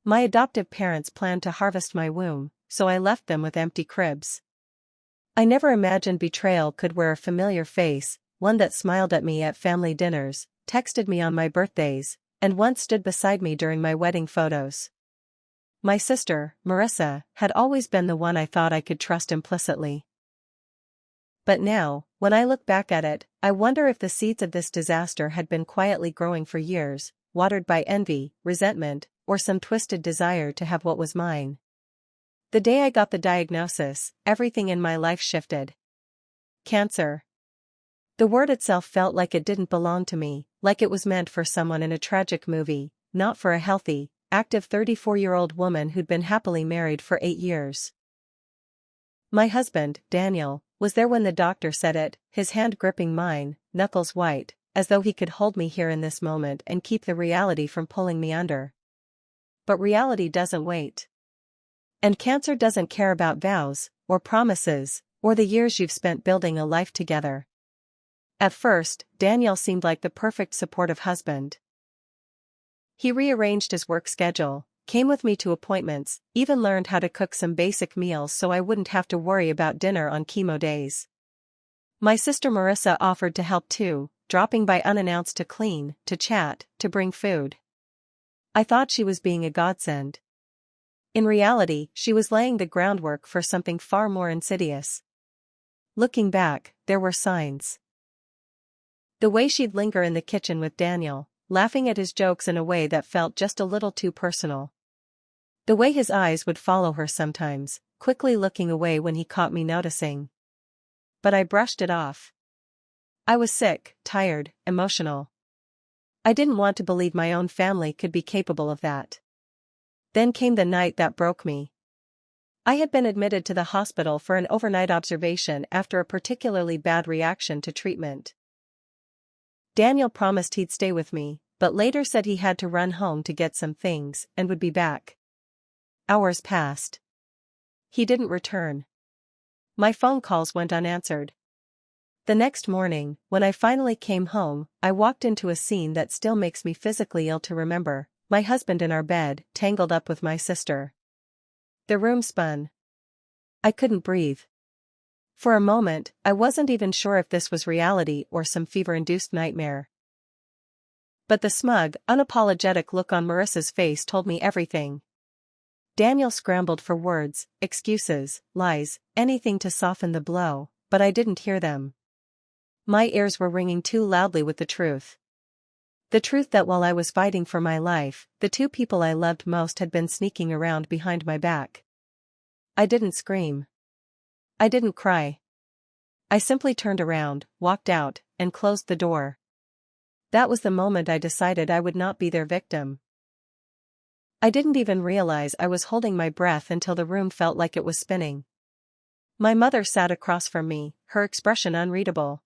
My adoptive parents planned to harvest my womb, so I left them with empty cribs. I never imagined betrayal could wear a familiar face, one that smiled at me at family dinners, texted me on my birthdays, and once stood beside me during my wedding photos. My sister, Marissa, had always been the one I thought I could trust implicitly. But now, when I look back at it, I wonder if the seeds of this disaster had been quietly growing for years, watered by envy, resentment, or some twisted desire to have what was mine. The day I got the diagnosis, everything in my life shifted. Cancer. The word itself felt like it didn't belong to me, like it was meant for someone in a tragic movie, not for a healthy, active 34-year-old woman who'd been happily married for 8 years. My husband, Daniel, was there when the doctor said it, his hand gripping mine, knuckles white, as though he could hold me here in this moment and keep the reality from pulling me under. But reality doesn't wait. And cancer doesn't care about vows, or promises, or the years you've spent building a life together. At first, Daniel seemed like the perfect supportive husband. He rearranged his work schedule, came with me to appointments, even learned how to cook some basic meals so I wouldn't have to worry about dinner on chemo days. My sister Marissa offered to help too, dropping by unannounced to clean, to chat, to bring food. I thought she was being a godsend. In reality, she was laying the groundwork for something far more insidious. Looking back, there were signs. The way she'd linger in the kitchen with Daniel, laughing at his jokes in a way that felt just a little too personal. The way his eyes would follow her sometimes, quickly looking away when he caught me noticing. But I brushed it off. I was sick, tired, emotional. I didn't want to believe my own family could be capable of that. Then came the night that broke me. I had been admitted to the hospital for an overnight observation after a particularly bad reaction to treatment. Daniel promised he'd stay with me, but later said he had to run home to get some things and would be back. Hours passed. He didn't return. My phone calls went unanswered. The next morning, when I finally came home, I walked into a scene that still makes me physically ill to remember. My husband in our bed, tangled up with my sister. The room spun. I couldn't breathe. For a moment, I wasn't even sure if this was reality or some fever-induced nightmare. But the smug, unapologetic look on Marissa's face told me everything. Daniel scrambled for words, excuses, lies, anything to soften the blow, but I didn't hear them. My ears were ringing too loudly with the truth. The truth that while I was fighting for my life, the two people I loved most had been sneaking around behind my back. I didn't scream. I didn't cry. I simply turned around, walked out, and closed the door. That was the moment I decided I would not be their victim. I didn't even realize I was holding my breath until the room felt like it was spinning. My mother sat across from me, her expression unreadable.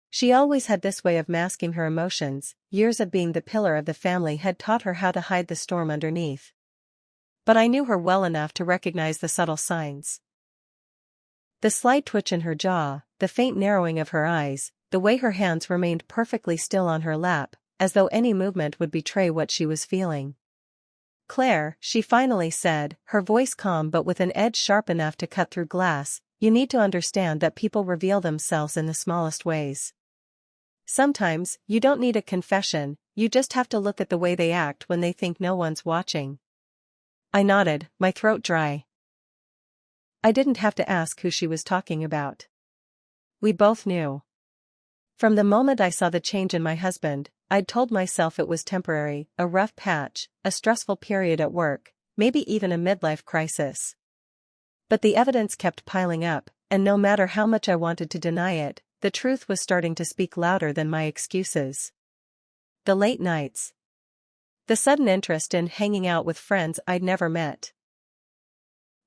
She always had this way of masking her emotions. Years of being the pillar of the family had taught her how to hide the storm underneath. But I knew her well enough to recognize the subtle signs. The slight twitch in her jaw, the faint narrowing of her eyes, the way her hands remained perfectly still on her lap, as though any movement would betray what she was feeling. "Claire," she finally said, her voice calm but with an edge sharp enough to cut through glass, "you need to understand that people reveal themselves in the smallest ways. Sometimes, you don't need a confession, you just have to look at the way they act when they think no one's watching." I nodded, my throat dry. I didn't have to ask who she was talking about. We both knew. From the moment I saw the change in my husband, I'd told myself it was temporary, a rough patch, a stressful period at work, maybe even a midlife crisis. But the evidence kept piling up, and no matter how much I wanted to deny it, the truth was starting to speak louder than my excuses. The late nights. The sudden interest in hanging out with friends I'd never met.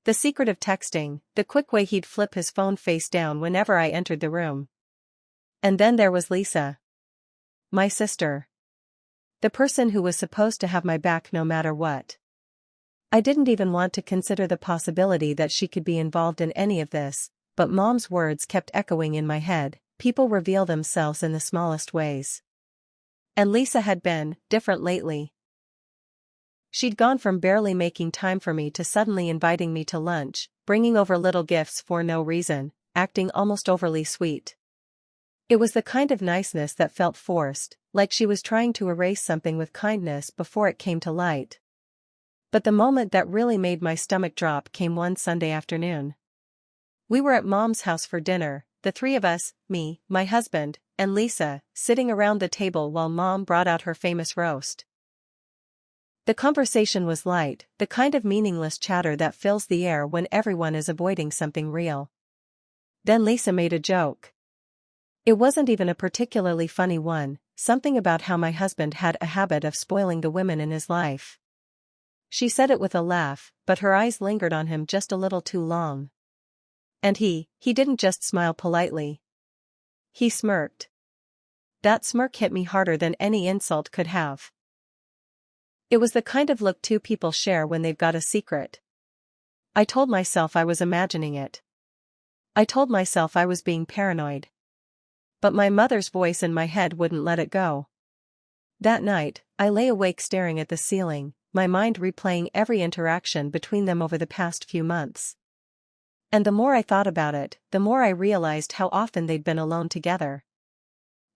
The secretive texting, the quick way he'd flip his phone face down whenever I entered the room. And then there was Lisa. My sister. The person who was supposed to have my back no matter what. I didn't even want to consider the possibility that she could be involved in any of this, but Mom's words kept echoing in my head. People reveal themselves in the smallest ways. And Lisa had been different lately. She'd gone from barely making time for me to suddenly inviting me to lunch, bringing over little gifts for no reason, acting almost overly sweet. It was the kind of niceness that felt forced, like she was trying to erase something with kindness before it came to light. But the moment that really made my stomach drop came one Sunday afternoon. We were at Mom's house for dinner, the three of us, me, my husband, and Lisa, sitting around the table while Mom brought out her famous roast. The conversation was light, the kind of meaningless chatter that fills the air when everyone is avoiding something real. Then Lisa made a joke. It wasn't even a particularly funny one, something about how my husband had a habit of spoiling the women in his life. She said it with a laugh, but her eyes lingered on him just a little too long. And he didn't just smile politely. He smirked. That smirk hit me harder than any insult could have. It was the kind of look two people share when they've got a secret. I told myself I was imagining it. I told myself I was being paranoid. But my mother's voice in my head wouldn't let it go. That night, I lay awake staring at the ceiling, my mind replaying every interaction between them over the past few months. And the more I thought about it, the more I realized how often they'd been alone together.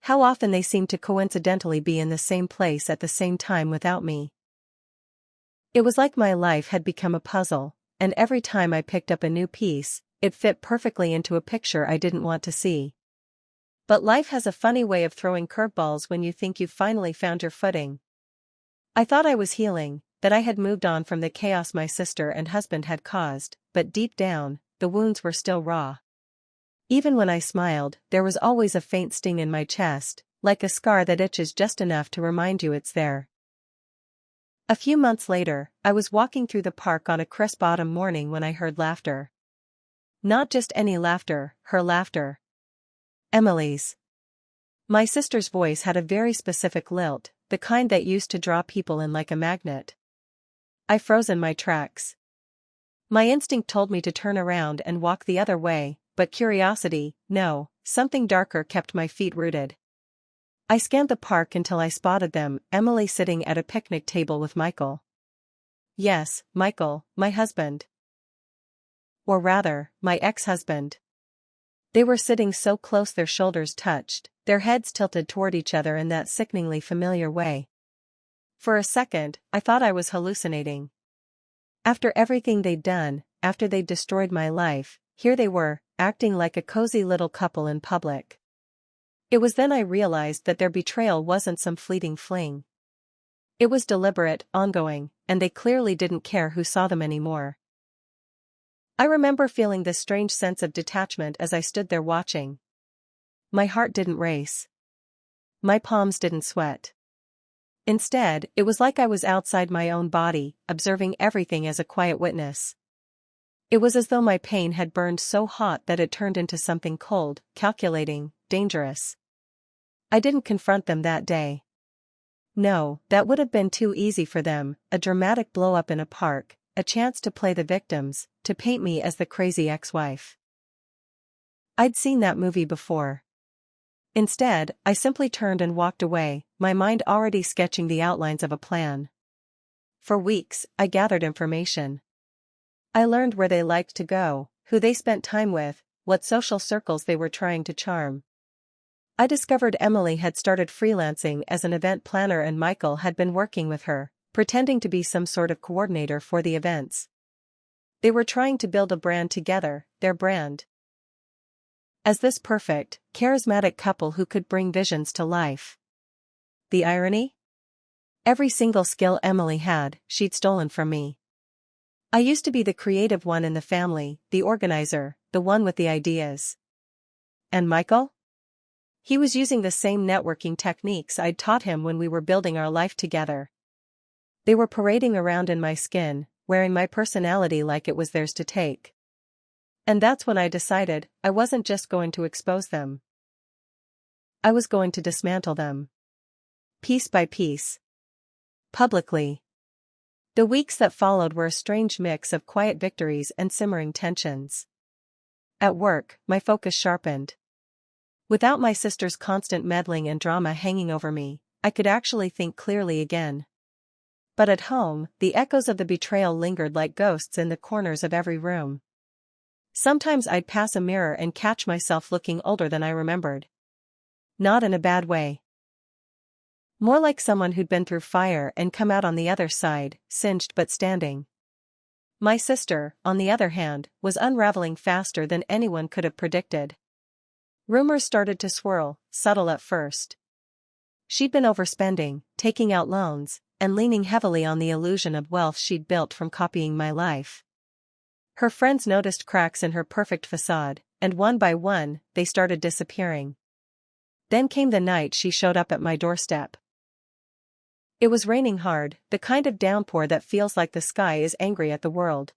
How often they seemed to coincidentally be in the same place at the same time without me. It was like my life had become a puzzle, and every time I picked up a new piece, it fit perfectly into a picture I didn't want to see. But life has a funny way of throwing curveballs when you think you've finally found your footing. I thought I was healing, that I had moved on from the chaos my sister and husband had caused, but deep down, the wounds were still raw. Even when I smiled, there was always a faint sting in my chest, like a scar that itches just enough to remind you it's there. A few months later, I was walking through the park on a crisp autumn morning when I heard laughter. Not just any laughter, her laughter. Emily's. My sister's voice had a very specific lilt, the kind that used to draw people in like a magnet. I froze in my tracks. My instinct told me to turn around and walk the other way, but curiosity, no, something darker kept my feet rooted. I scanned the park until I spotted them, Emily sitting at a picnic table with Michael. Yes, Michael, my husband. Or rather, my ex-husband. They were sitting so close their shoulders touched, their heads tilted toward each other in that sickeningly familiar way. For a second, I thought I was hallucinating. After everything they'd done, after they'd destroyed my life, here they were, acting like a cozy little couple in public. It was then I realized that their betrayal wasn't some fleeting fling. It was deliberate, ongoing, and they clearly didn't care who saw them anymore. I remember feeling this strange sense of detachment as I stood there watching. My heart didn't race. My palms didn't sweat. Instead, it was like I was outside my own body, observing everything as a quiet witness. It was as though my pain had burned so hot that it turned into something cold, calculating, dangerous. I didn't confront them that day. No, that would have been too easy for them, a dramatic blow-up in a park, a chance to play the victims, to paint me as the crazy ex-wife. I'd seen that movie before. Instead, I simply turned and walked away, my mind already sketching the outlines of a plan. For weeks, I gathered information. I learned where they liked to go, who they spent time with, what social circles they were trying to charm. I discovered Emily had started freelancing as an event planner and Michael had been working with her, pretending to be some sort of coordinator for the events. They were trying to build a brand together, their brand. As this perfect, charismatic couple who could bring visions to life. The irony? Every single skill Emily had, she'd stolen from me. I used to be the creative one in the family, the organizer, the one with the ideas. And Michael? He was using the same networking techniques I'd taught him when we were building our life together. They were parading around in my skin, wearing my personality like it was theirs to take. And that's when I decided I wasn't just going to expose them. I was going to dismantle them. Piece by piece. Publicly. The weeks that followed were a strange mix of quiet victories and simmering tensions. At work, my focus sharpened. Without my sister's constant meddling and drama hanging over me, I could actually think clearly again. But at home, the echoes of the betrayal lingered like ghosts in the corners of every room. Sometimes I'd pass a mirror and catch myself looking older than I remembered. Not in a bad way. More like someone who'd been through fire and come out on the other side, singed but standing. My sister, on the other hand, was unraveling faster than anyone could have predicted. Rumors started to swirl, subtle at first. She'd been overspending, taking out loans, and leaning heavily on the illusion of wealth she'd built from copying my life. Her friends noticed cracks in her perfect facade, and one by one, they started disappearing. Then came the night she showed up at my doorstep. It was raining hard, the kind of downpour that feels like the sky is angry at the world.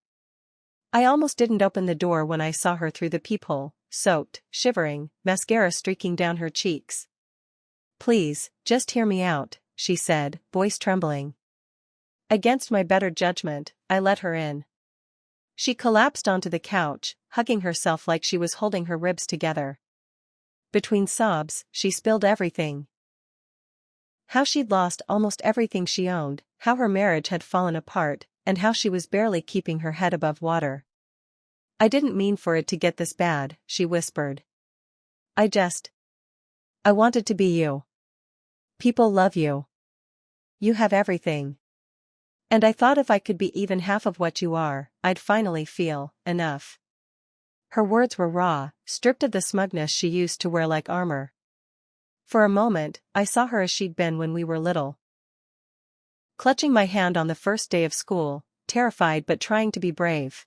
I almost didn't open the door when I saw her through the peephole, soaked, shivering, mascara streaking down her cheeks. "Please, just hear me out," she said, voice trembling. Against my better judgment, I let her in. She collapsed onto the couch, hugging herself like she was holding her ribs together. Between sobs, she spilled everything. How she'd lost almost everything she owned, how her marriage had fallen apart, and how she was barely keeping her head above water. "I didn't mean for it to get this bad," she whispered. I wanted to be you. People love you. You have everything. And I thought if I could be even half of what you are, I'd finally feel enough." Her words were raw, stripped of the smugness she used to wear like armor. For a moment, I saw her as she'd been when we were little. Clutching my hand on the first day of school, terrified but trying to be brave.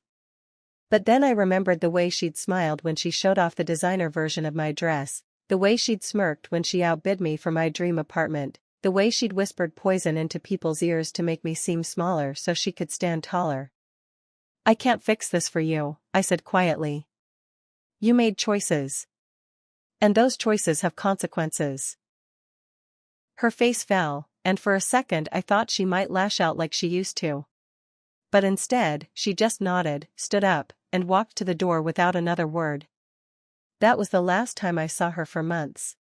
But then I remembered the way she'd smiled when she showed off the designer version of my dress, the way she'd smirked when she outbid me for my dream apartment, the way she'd whispered poison into people's ears to make me seem smaller so she could stand taller. "I can't fix this for you," I said quietly. "You made choices. And those choices have consequences." Her face fell, and for a second I thought she might lash out like she used to. But instead, she just nodded, stood up, and walked to the door without another word. That was the last time I saw her for months.